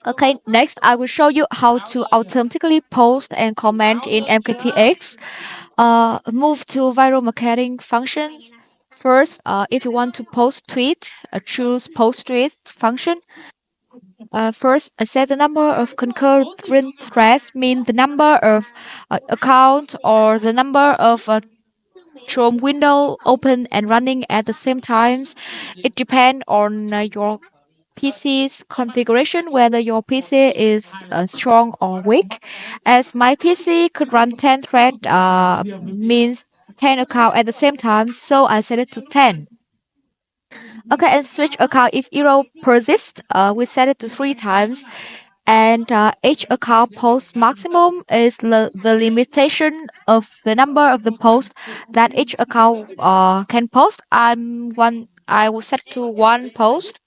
Okay, next I will show you how to automatically post and comment in MKTX. Move to viral marketing functions. First, if you want to post tweet, choose post tweet function. First, set the number of concurrent threads, mean the number of accounts or the number of Chrome window open and running at the same times. It depends on your PC's configuration, whether your PC is strong or weak. As my PC could run 10 thread, means 10 account at the same time, so I set it to 10. Okay, and switch account if error persists, we set it to 3 times. And each account post maximum is the limitation of the number of the posts that each account can post. I will set to one post.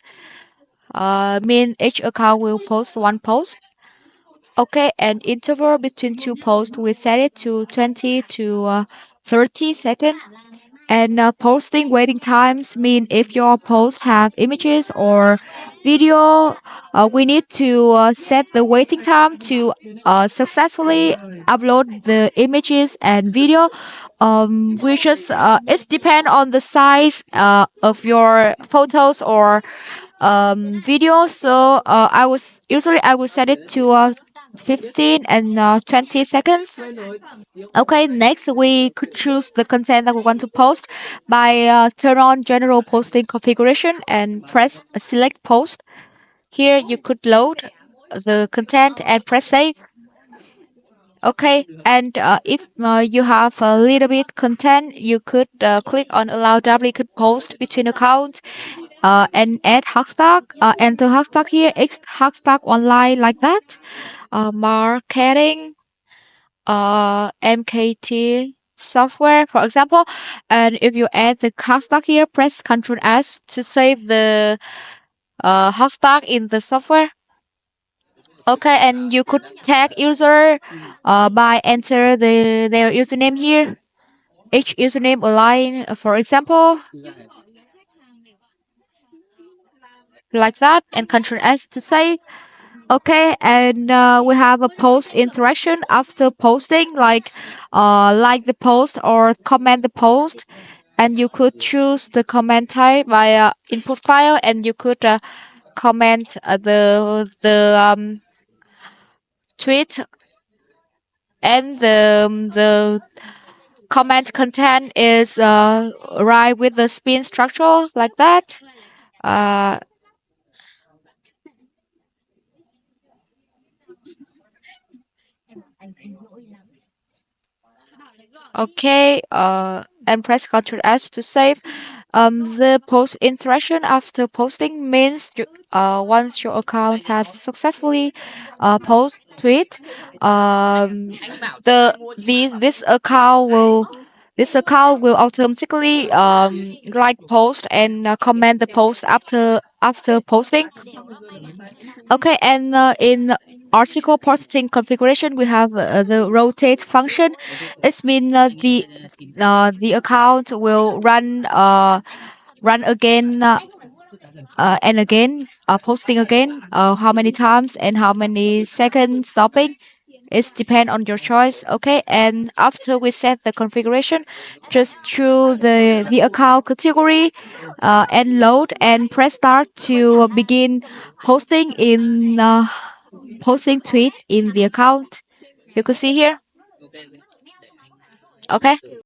Mean each account will post one post. Okay, and interval between two posts we set it to 20 to 30 seconds. And posting waiting times mean if your post have images or video, we need to set the waiting time to successfully upload the images and video. Which is it depend on the size of your photos or video. So I will set it to 15 and 20 seconds. Okay, next we could choose the content that we want to post by turn on general posting configuration and press select post. Here you could load the content and press save. Okay, and if you have a little bit content, you could click on allow duplicate post between accounts and add hashtag. Enter hashtag here, X hashtag online like that. Marketing MKT software, for example. And if you add the hashtag here, press Ctrl S to save the hashtag in the software. Okay, and you could tag user by enter their username here. Each username align, for example, like that, and Ctrl S to save. Okay, and we have a post interaction after posting, like the post or comment the post, and you could choose the comment type via input file, and you could comment the tweet and the comment content is right with the spin structure like that. Uh, Okay, and press Ctrl S to save. The post interaction after posting means once your account has successfully post tweet, this account will automatically like post and comment the post after posting. Okay, and in article posting configuration, we have the rotate function. It means the account will run again and again, posting again. How many times and how many seconds stopping? It depends on your choice. Okay, and after we set the configuration, just choose the account category and load and press start to begin posting in posting tweet in the account. You can see here. Okay.